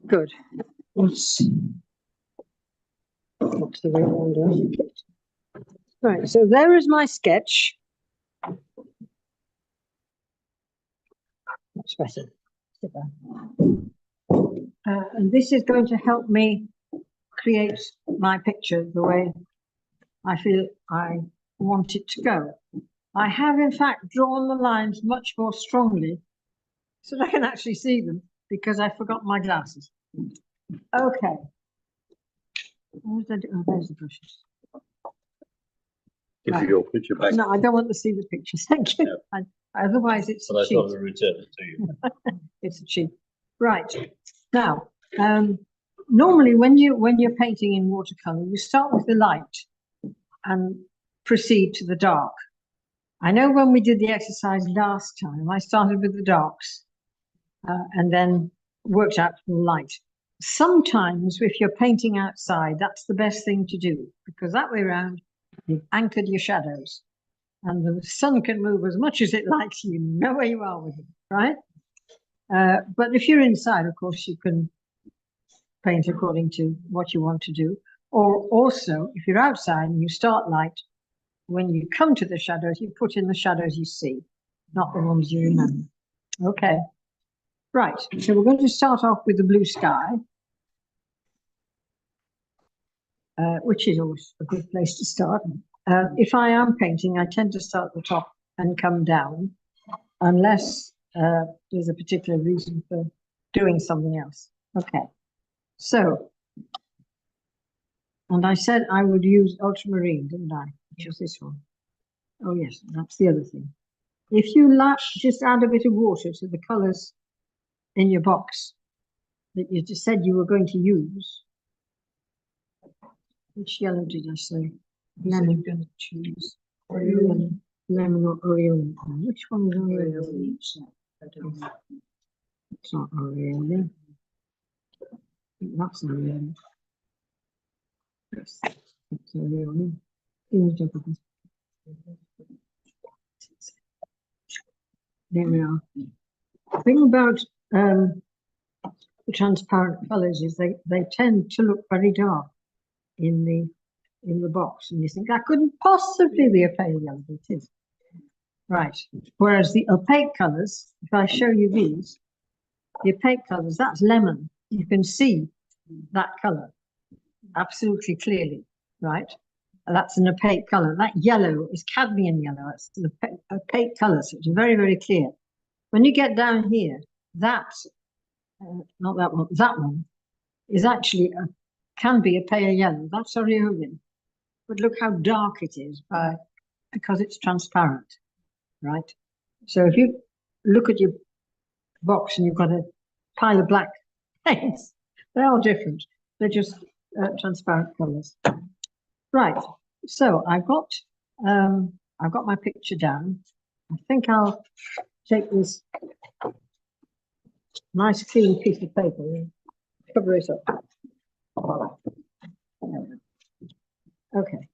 Good. Let's what's the real order? Right, so there is my sketch. That's better. Sit down. And this is going to help me create my picture the way I feel I want it to go. I have, in fact, drawn the lines much more strongly so that I can actually see them because I forgot my glasses. Okay. Oh, there's the brushes. Give you your picture back. No, I don't want to see the pictures. Thank you. Yeah. Otherwise, it's But a I cheat. thought I'd return it to you. It's a cheat. Right. Now, normally when you're painting in watercolor, you start with the light and proceed to the dark. I know when we did the exercise last time, I started with the darks and then worked out from the light. Sometimes if you're painting outside, that's the best thing to do because that way around, you've anchored your shadows and the sun can move as much as it likes. You know where you are with it, right? But if you're inside, of course, you can paint according to what you want to do. Or also, if you're outside and you start light, when you come to the shadows, you put in the shadows you see, not the ones you remember. Okay. Right. So we're going to start off with the blue sky, which is always a good place to start. If I am painting, I tend to start at the top and come down, unless there's a particular reason for doing something else. Okay. So, and I said I would use ultramarine, didn't I? Which is this one. Oh yes, that's the other thing. If you just add a bit of water to the colors in your box that you just said you were going to use. Which yellow did I say? Lemon. I'm going to choose lemon or Oreo. Which one is Oreo? It's not Oreo. That's Oreo. Yes, it's Oreo. There we are. The thing about the transparent colors is they tend to look very dark in the box, and you think that couldn't possibly be a pale yellow, but it is. Right. Whereas the opaque colors, if I show you these, the opaque colors, that's lemon. You can see that color absolutely clearly, right? That's an opaque color. That yellow is cadmium yellow. It's an opaque color, so it's very, very clear. When you get down here, that, not that one, that one is actually can be a pale yellow. That's Oreo. But look how dark it is because it's transparent, right? So if you look at your box and you've got a pile of black paints, they're all different. They're just transparent colors. Right. So I've got my picture down. I think I'll take this nice clean piece of paper and cover it up. Okay.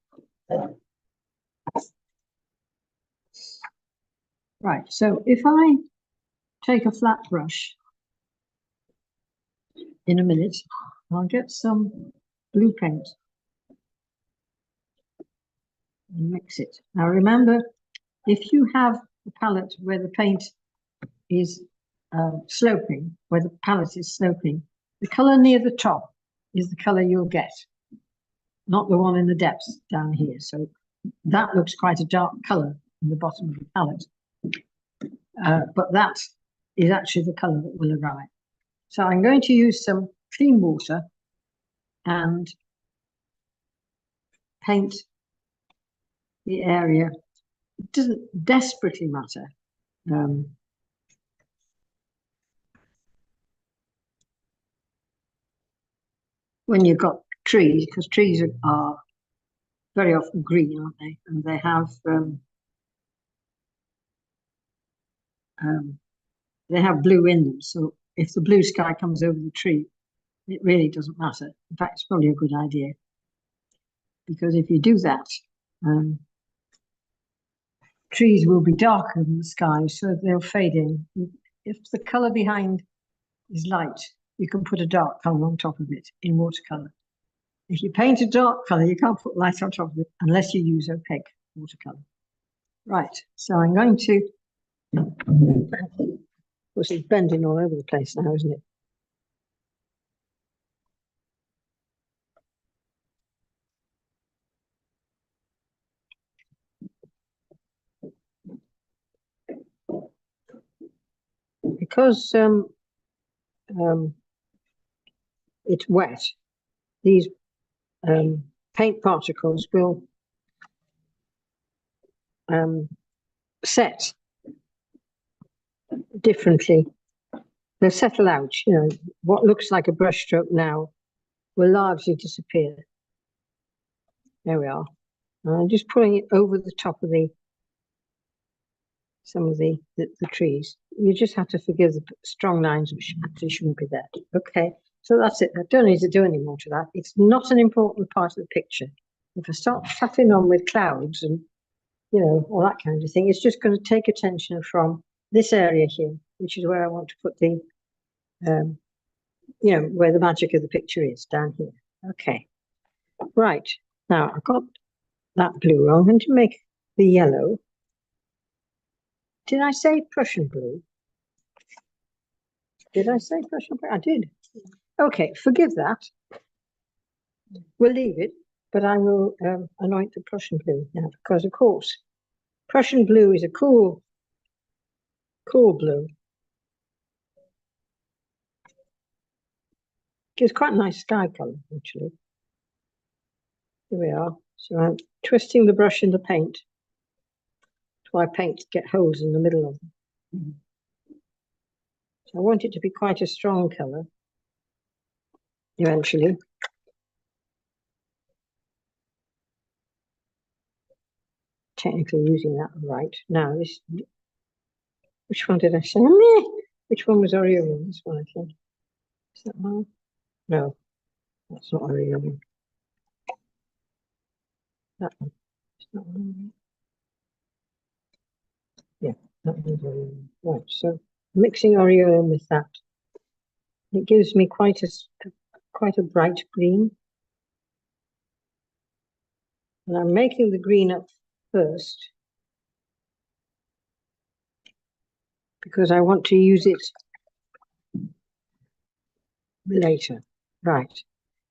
Right, so if I take a flat brush in a minute, I'll get some blue paint and mix it. Now remember, if you have a palette where the paint is sloping, where the palette is sloping, the color near the top is the color you'll get, not the one in the depths down here. So that looks quite a dark color in the bottom of the palette. But that is actually the color that will arrive. So I'm going to use some clean water and paint the area. It doesn't desperately matter. When you've got trees, because trees are very often green, aren't they? And they have blue in them. So if the blue sky comes over the tree, it really doesn't matter. In fact, it's probably a good idea. Because if you do that, trees will be darker than the sky, so they'll fade in. If the color behind is light, you can put a dark colour on top of it in watercolour. If you paint a dark colour, you can't put light on top of it unless you use opaque watercolour. Right, so I'm going to, of course it's bending all over the place now, isn't it? Because it's wet, these paint particles will set differently. They'll settle out, you know, what looks like a brush stroke now will largely disappear. There we are. And I'm just pulling it over the top of some of the trees. You just have to forgive the strong lines which actually shouldn't be there. Okay, so that's it. I don't need to do any more to that. It's not an important part of the picture. If I start faffing on with clouds and, you know, all that kind of thing, it's just going to take attention from this area here, which is where I want to put the, you know, where the magic of the picture is, down here. Okay, right. Now I've got that blue. I'm going to make the yellow. Did I say Prussian blue? Did I say Prussian blue? I did. Okay, forgive that. We'll leave it, but I will anoint the Prussian blue now, because of course, Prussian blue is a cool blue. Gives quite a nice sky colour, actually. Here we are. So I'm twisting the brush in the paint. That's why paints get holes in the middle of them. So I want it to be quite a strong colour, eventually. Technically using that right. Now, this, which one did I say? Which one was Oreo? This one, I think. Is that one? No, that's not Oreo. That one. Is that one? Yeah, that one's Oreo. Right, so mixing Oreo in with that. It gives me quite a bright green. And I'm making the green up first because I want to use it later. Right.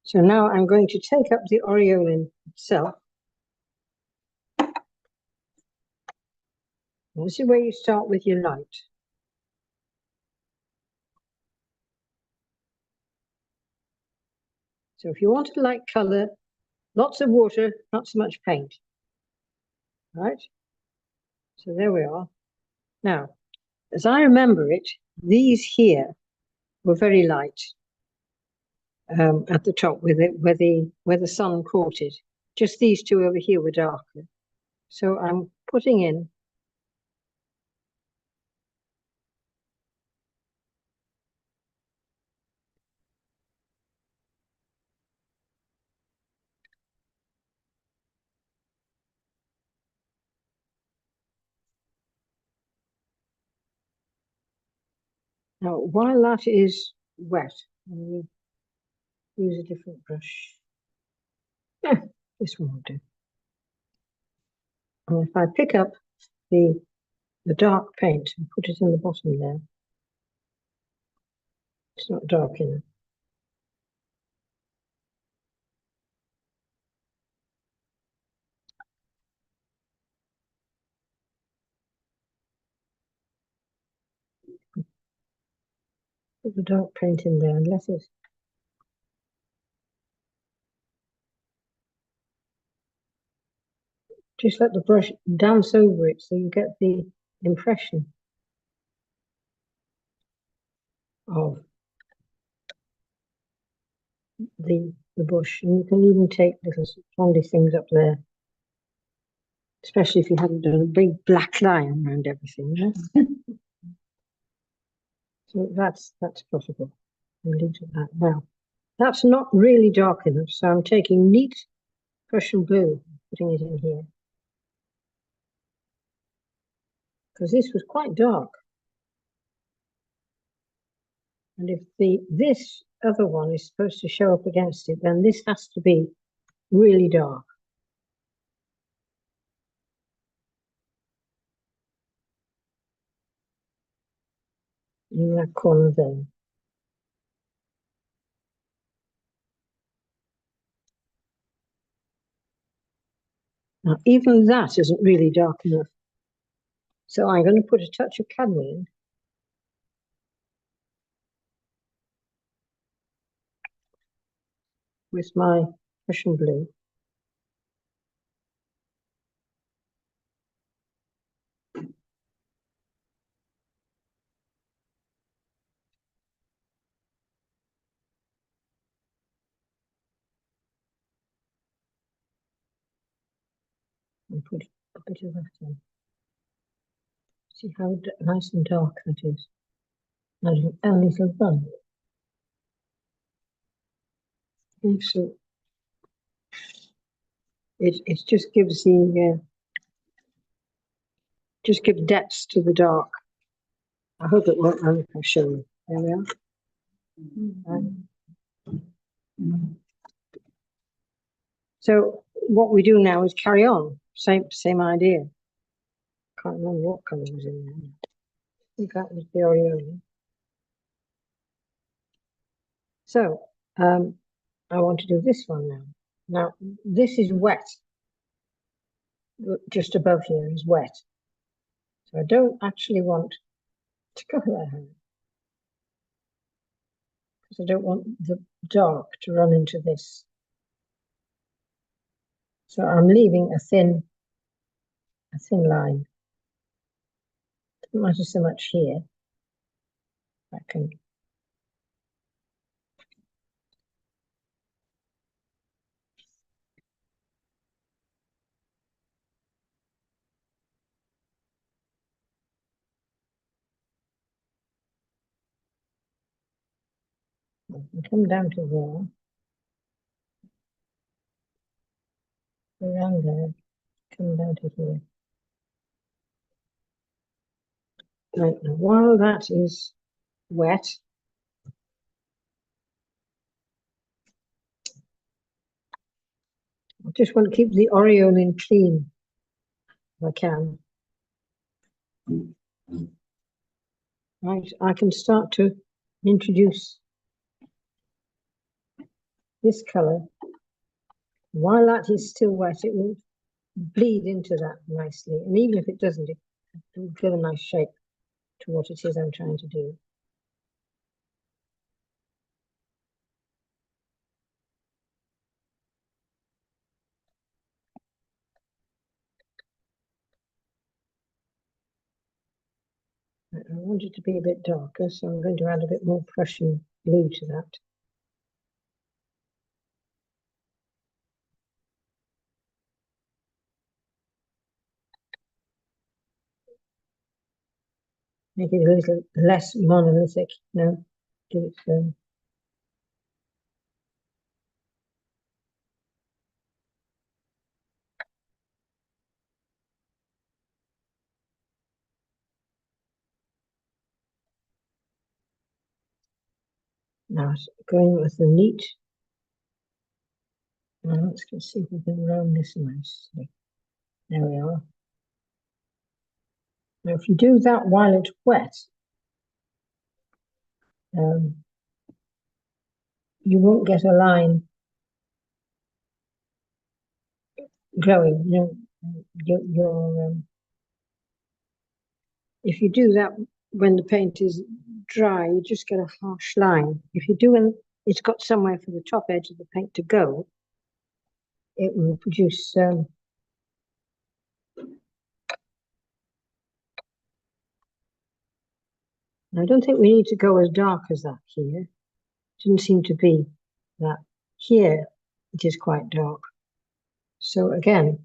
So now I'm going to take up the aureolin itself. And this is where you start with your light. So if you want a light color, lots of water, not so much paint. Right? So there we are. Now, as I remember it, these here were very light at the top where the sun caught it. Just these two over here were darker. So I'm putting in now, while that is wet, I'm going to use a different brush. Yeah, this one will do. And if I pick up the dark paint and put it in the bottom there, it's not dark enough. Put the dark paint in there and let it. Just let the brush dance over it so you get the impression of the bush. And you can even take little fondy things up there, especially if you haven't done a big black line around everything. Yeah? So that's possible. We'll leave it at that. Now, that's not really dark enough, so I'm taking neat Prussian blue, putting it in here. Because this was quite dark. And if this other one is supposed to show up against it, then this has to be really dark. In that corner there. Now, even that isn't really dark enough. So I'm going to put a touch of cadmium with my Prussian blue. And put a bit of that in. See how nice and dark that is. And a little bun. And so it just gives the just gives depth to the dark. I hope it won't run if I show you. There we are. So what we do now is carry on. Same idea. Can't remember what colour was in there. I think that was the Oriole. So I want to do this one now. Now this is wet. Just above here is wet. So I don't actually want to go there because I don't want the dark to run into this. So I'm leaving a thin line. Doesn't matter so much here. I can come down to there, around there, come down to here. Right, now while that is wet, I just want to keep the Oriole clean if I can. Right, I can start to introduce this colour. While that is still wet, it will bleed into that nicely. And even if it doesn't, it will give a nice shape to what it is I'm trying to do. I want it to be a bit darker, so I'm going to add a bit more Prussian blue to that. Make it a little less monolithic. No, give it now going with the neat. Now let's see if we can round this nicely. There we are. Now if you do that while it's wet, you won't get a line glowing. You know, if you do that when the paint is dry, you just get a harsh line. If you do when it's got somewhere for the top edge of the paint to go, it will produce I don't think we need to go as dark as that here. It didn't seem to be that. Here it is quite dark. So again,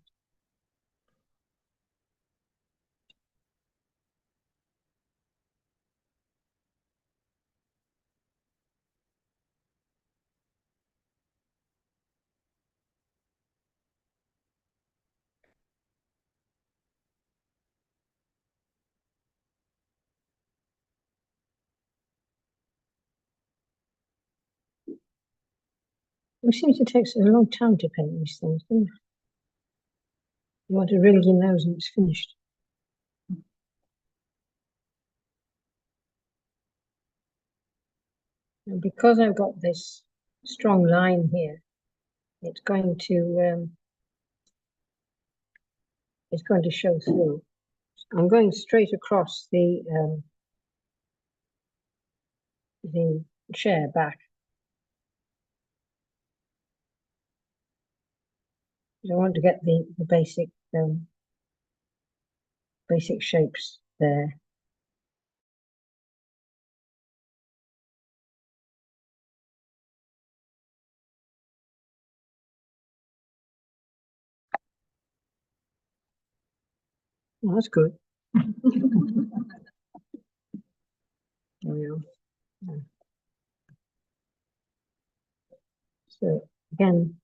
It seems to take a long time to paint these things, doesn't it? You want to ring your nose and it's finished. And because I've got this strong line here, it's going to show through. I'm going straight across the chair back. I want to get the basic shapes there. Oh, that's good. There we are. So again,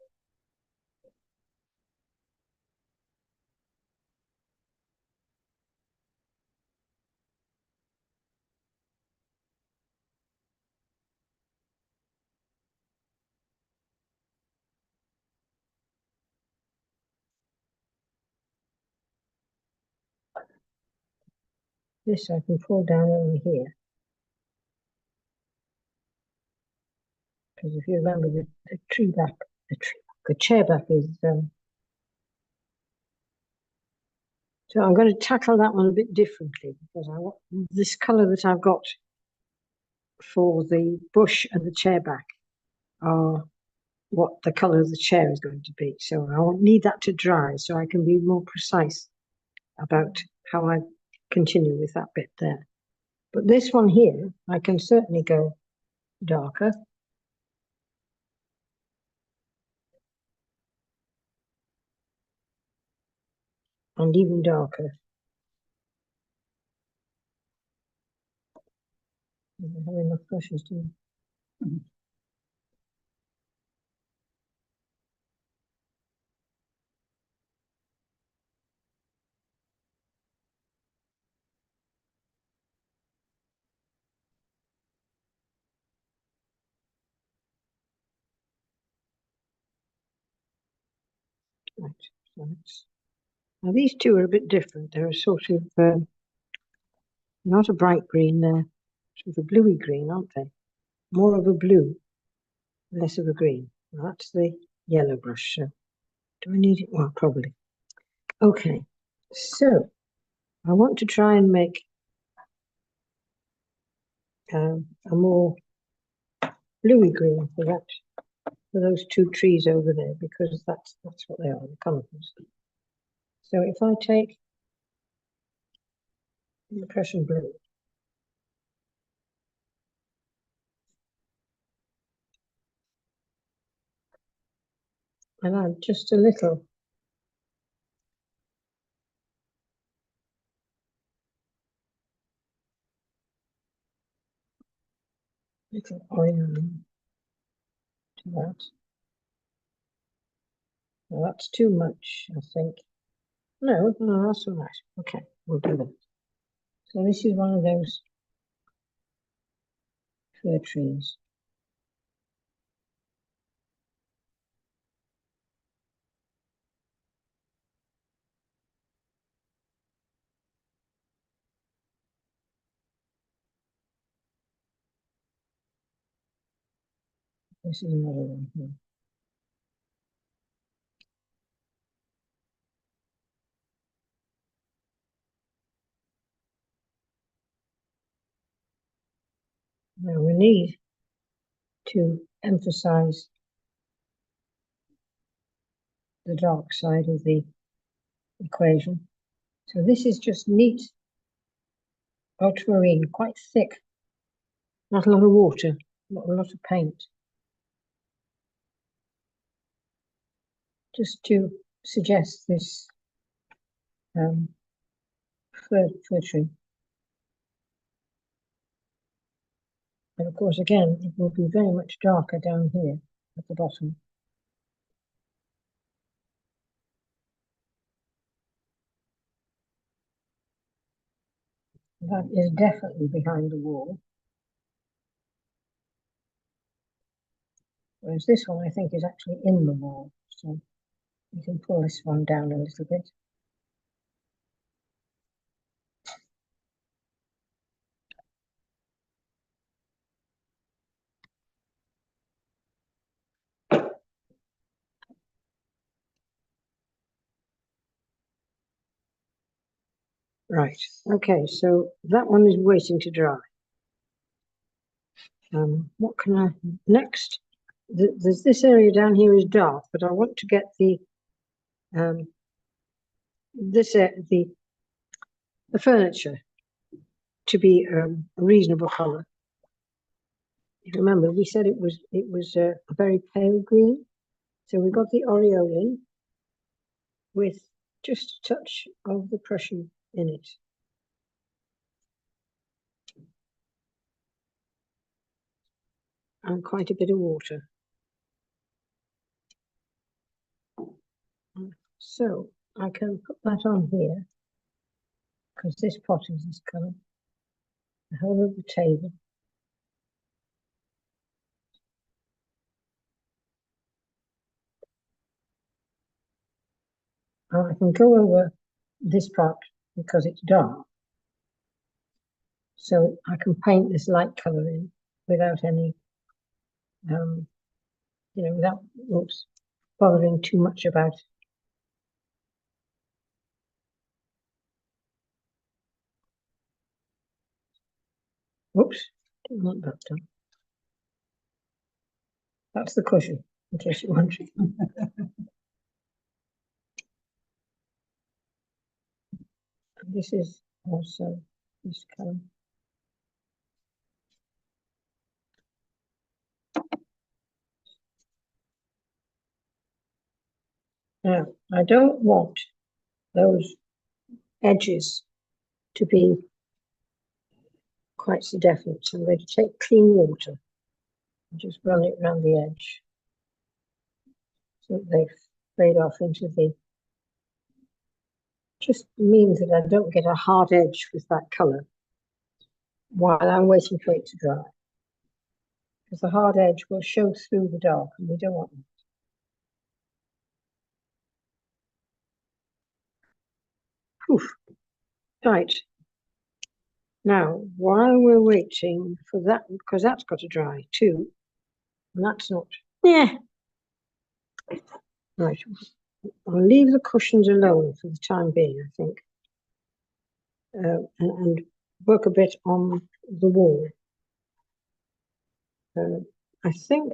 this I can pull down over here. Because if you remember the chair back is so I'm going to tackle that one a bit differently because I want this colour that I've got for the bush and the chair back are what the colour of the chair is going to be. So I won't need that to dry so I can be more precise about how I continue with that bit there. But this one here, I can certainly go darker. And even darker. I have enough brushes to. Right. So now these two are a bit different. They're a sort of not a bright green. They're sort of a bluey green, aren't they? More of a blue, less of a green. Well, that's the yellow brush. So do I need it? Well, probably. Okay. So I want to try and make a more bluey green for that, for those two trees over there, because that's what they are, the conifers. So if I take the Prussian blue, and add just a little oil to that. Well, that's too much, I think. No, that's all right. Okay, we'll do that. So this is one of those fir trees. This is another one here. Now we need to emphasize the dark side of the equation. So this is just neat ultramarine, quite thick, not a lot of water, not a lot of paint. Just to suggest this fir tree. And of course, again, it will be very much darker down here at the bottom. That is definitely behind the wall. whereas this one I think is actually in the wall. So you can pull this one down a little bit. Right, okay, so that one is waiting to dry. What can I, next, there's this area down here is dark, but I want to get the, the furniture to be a reasonable colour. Remember, we said it was a very pale green, so we got the aureolin with just a touch of the Prussian in it. And quite a bit of water. So I can put that on here, because this pot is this colour, the whole of the table. And I can go over this part because it's dark. So I can paint this light colour in without any, without bothering too much about it. Whoops, didn't want that done. That's the cushion, in case you're wondering. This is also this colour. Now, I don't want those edges to be quite so definite, so I'm going to take clean water and just run it around the edge so that they fade off into the, just means that I don't get a hard edge with that colour while I'm waiting for it to dry, because the hard edge will show through the dark and we don't want that. Oof. Right. Now, while we're waiting for that, because that's got to dry too, and that's not, yeah. Right, I'll leave the cushions alone for the time being, I think, and work a bit on the wall. I think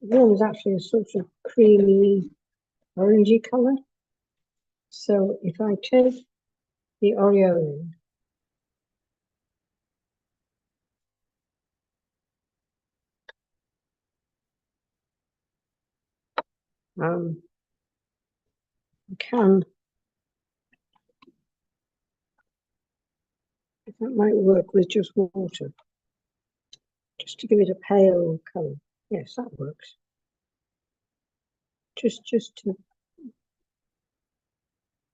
the wall is actually a sort of creamy, orangey colour. So if I take the aureolin, I can, that might work with just water, just to give it a pale colour. Yes, that works. Just to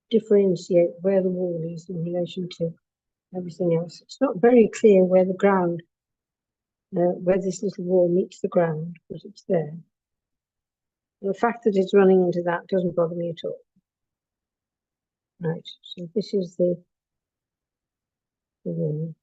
differentiate where the wall is in relation to everything else. It's not very clear where the ground, where this little wall meets the ground, but it's there. The fact that it's running into that doesn't bother me at all. Right, so this is the wall.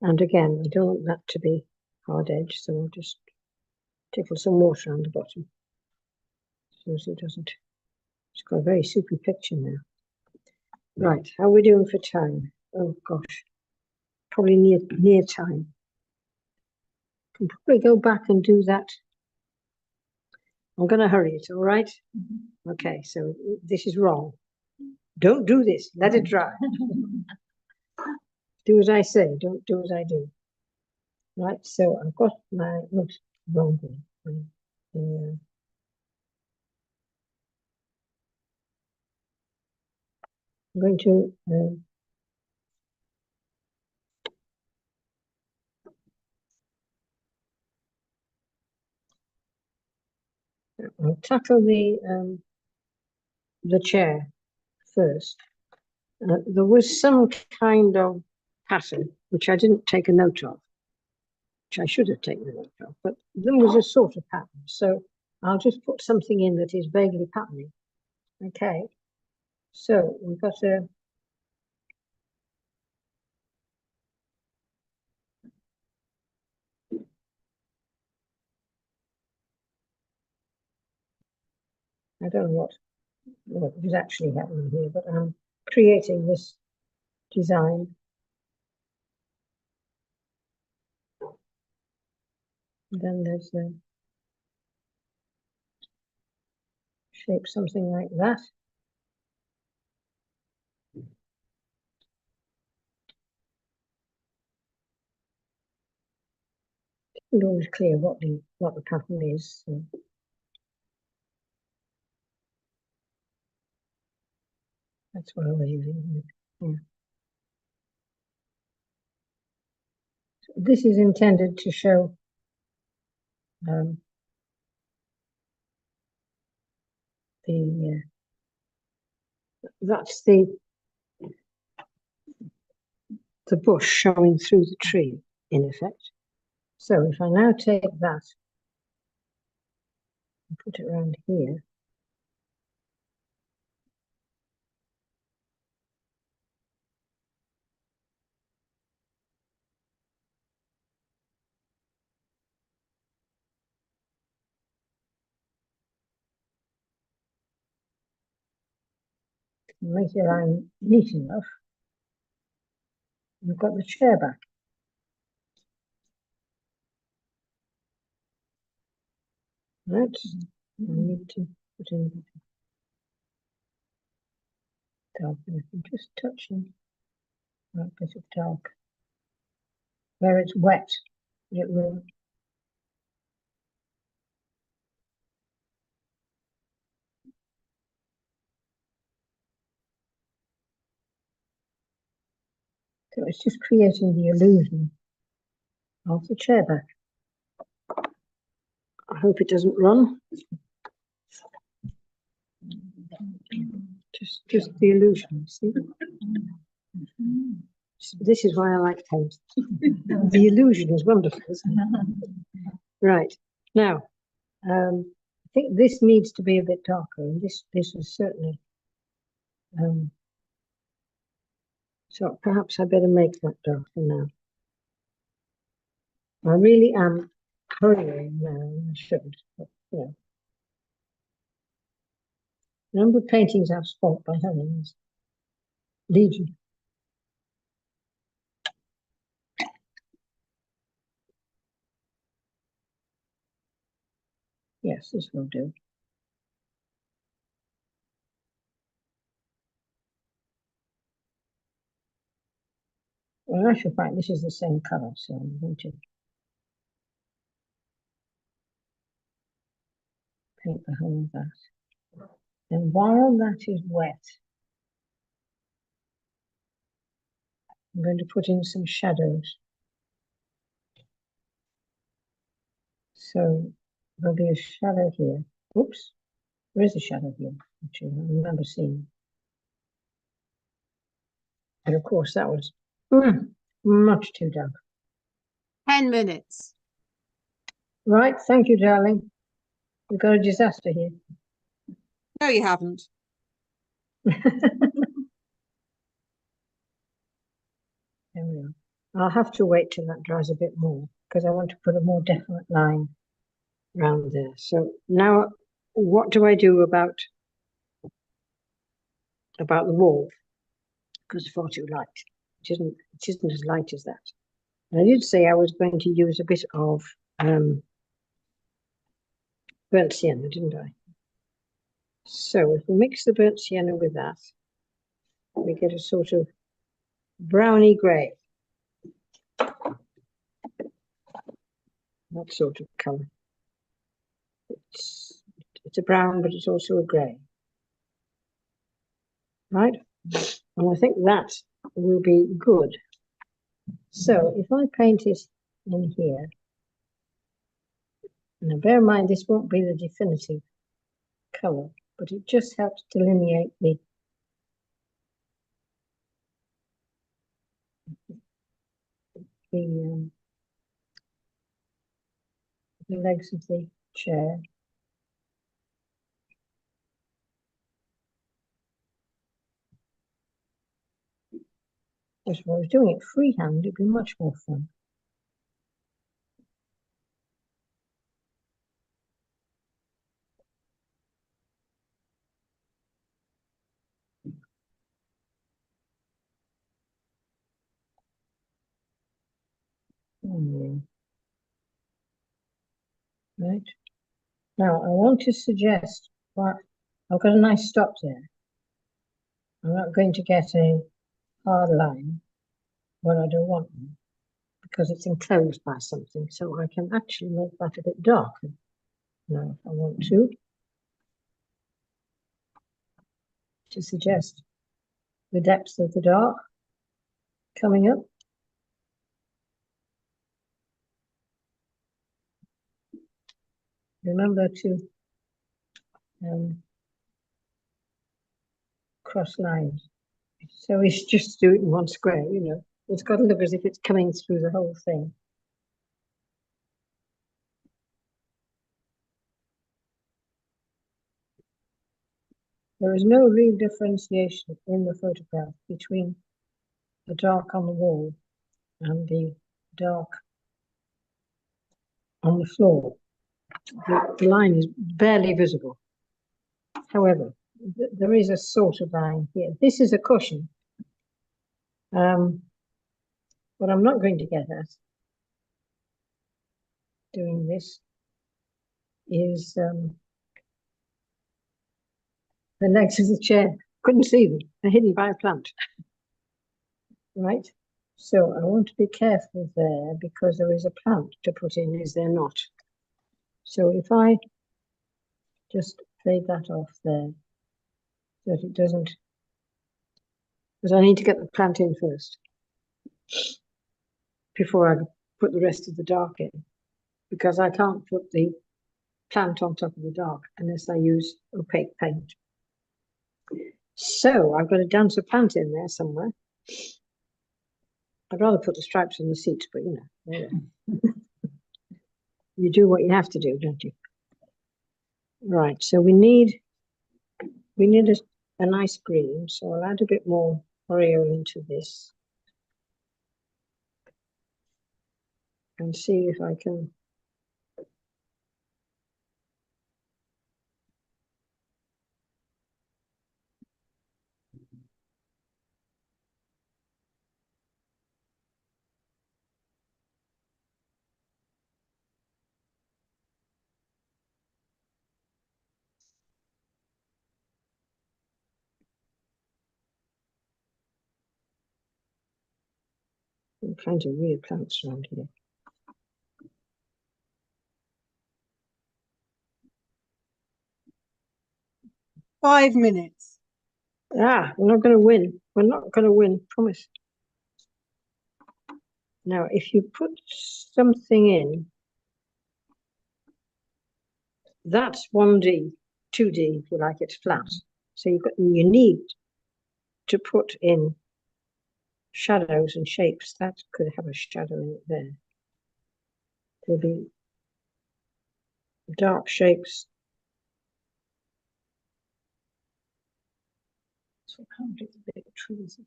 And again, I don't want that to be hard edge, so I'll just tickle some water on the bottom so it doesn't. It's got a very soupy picture now. Right, how are we doing for time? Oh gosh, probably near time. Can probably go back and do that. I'm going to hurry it, all right? Okay, so this is wrong. Don't do this. Let it dry. Do as I say. Don't do as I do. Right, so I've got my wrong thing. I'm going to tackle the chair first. There was some kind of pattern which I didn't take a note of, which I should have taken a note of, but there was a sort of pattern. So I'll just put something in that is vaguely patterny. Okay. So we've got a I don't know what is actually happening here, but I'm creating this design. And then there's a shape, something like that. It's always clear what the pattern is. So. That's what I was using. Yeah. So this is intended to show that's the bush showing through the tree, in effect. So if I now take that and put it around here, make the line neat enough, we've got the chair back. Right, I need to put in dark, and I'm just touching that bit of dark. Where it's wet, it will. So it's just creating the illusion of the chair back. I hope it doesn't run. Just the illusion, see? This is why I like paint. The illusion is wonderful, isn't it? Right. Now, I think this needs to be a bit darker, and this is certainly so perhaps I better make that darker now. I really am hurrying now, and I shouldn't, but you know. The number of paintings I've spoilt by hurrying is legion. Yes, this will do. Well, I should find this is the same color, so I'm going to paint the whole of that. And while that is wet, I'm going to put in some shadows. So there'll be a shadow here. Oops, there is a shadow here, actually, I remember seeing. And of course, that was much too dark. 10 minutes. Right, thank you, darling. We've got a disaster here. No, you haven't. There we are. I'll have to wait till that dries a bit more because I want to put a more definite line around there. So now, what do I do about the wall? Because it's far too light. It isn't as light as that. And I did say I was going to use a bit of burnt sienna, didn't I? So if we mix the burnt sienna with that, we get a sort of browny grey. That sort of colour. It's a brown, but it's also a grey. Right? And I think that will be good. So if I paint it in here, now bear in mind this won't be the definitive colour, but it just helps delineate the legs of the chair. If I was doing it freehand, it'd be much more fun. Right. Now I want to suggest, well, I've got a nice stop there. I'm not going to get a hard line when I don't want one, because it's enclosed by something, so I can actually make that a bit darker. Now, if I want to suggest the depth of the dark coming up. Remember to cross lines. So we should just do it in one square, you know. It's got to look as if it's coming through the whole thing. There is no real differentiation in the photograph between the dark on the wall and the dark on the floor. The line is barely visible. However, there is a sort of line here. This is a cushion. What I'm not going to get at doing this is the legs of the chair. Couldn't see them. They're hidden by a plant. Right? So I want to be careful there because there is a plant to put in, is there not? So if I just fade that off there, so that it doesn't, because I need to get the plant in first before I put the rest of the dark in, because I can't put the plant on top of the dark unless I use opaque paint. So I've got to dance a plant in there somewhere. I'd rather put the stripes on the seats, but you know, you do what you have to do, don't you? Right, so we need a nice green, so I'll add a bit more Oreo into this and see if I can find a weird plants around here. 5 minutes. Ah, we're not going to win. We're not going to win, promise. Now, if you put something in, that's 1D, 2D, if you like, it's flat. So you need to put in shadows and shapes. That could have a shadow in it there. There'll be dark shapes. So I can't do the big trees.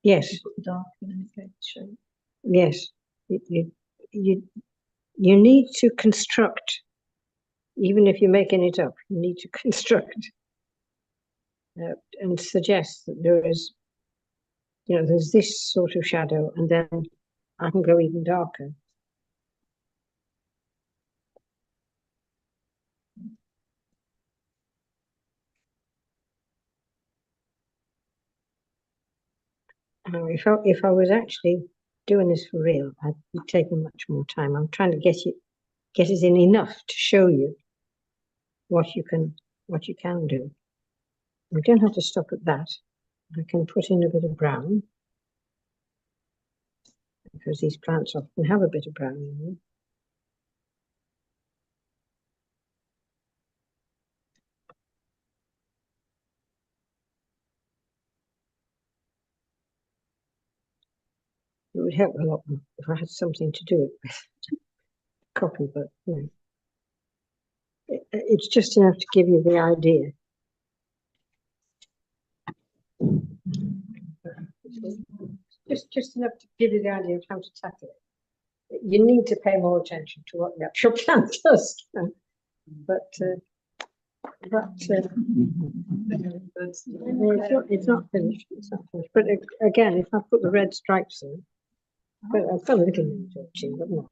Yes. Dark and then it goes shape. Yes. You need to construct, even if you're making it up, you need to construct and suggest that there is, you know, there's this sort of shadow, and then I can go even darker. If I was actually doing this for real, I'd be taking much more time. I'm trying to get it in enough to show you what you can do. You don't have to stop at that. I can put in a bit of brown, because these plants often have a bit of brown in them. would help a lot if I had something to do it with. Copy, but you know, it's just enough to give you the idea. Just enough to give you the idea of how to tackle it. You need to pay more attention to what the actual plan does. But it's not finished. It's not finished. But again, if I put the red stripes in, but I've got a little touching, but not.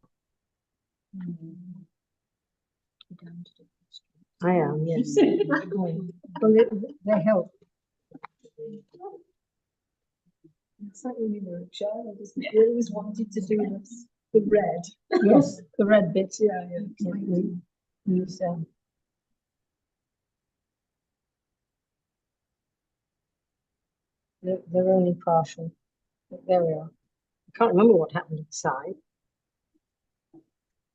I am, yes. Well, they help. It's like when you were a child, isn't it? You always wanted to do this, the red. Yes, the red bits. Yeah. Use, they're only partial. But there we are. I can't remember what happened inside.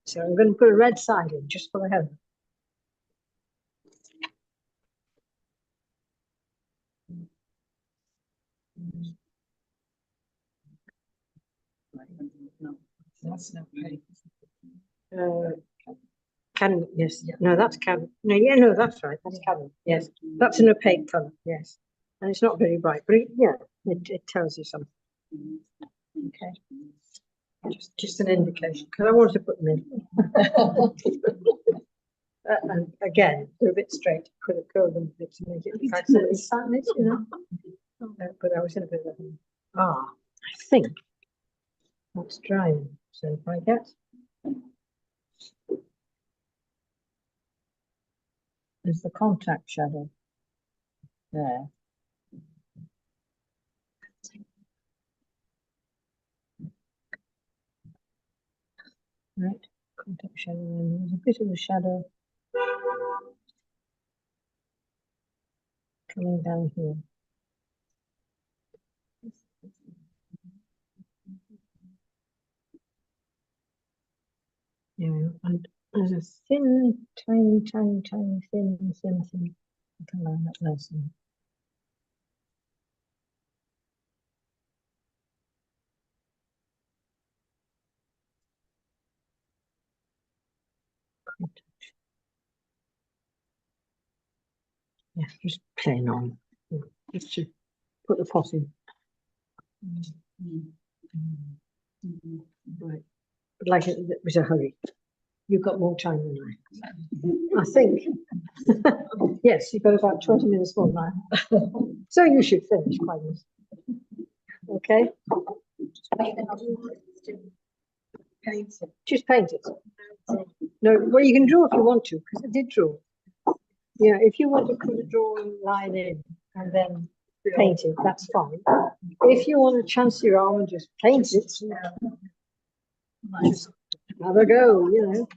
So I'm going to put a red side in just for the header. That's no paper. Cadmium, yes. No, that's cadmium. No, yeah, no, that's right. That's cadmium. Yes, that's an opaque color. Yes, and it's not very bright, but it tells you something. Okay, just an indication because I wanted to put them in. And again, they're a bit straight. Could have curled them a bit to make it look like somebody sat in it, you know. But I was in a bit of a I think that's drying. So if I get there's the contact shadow there. Right, contact shadow, and there's a bit of a shadow coming down here. Yeah, and there's a thin, tiny, thin. I can line up nicely. Yeah, just plain on. Yeah, just to put the pot in. Right, but like it was a hurry. You've got more time than I think. Yes, you've got about 20 minutes more now. So you should finish quite easily. Okay? Just paint it. No, well, you can draw if you want to, because I did draw. Yeah, if you want to put a drawing line in and then paint it, that's fine. If you want to chance your arm and just paint it, just have a go, you know.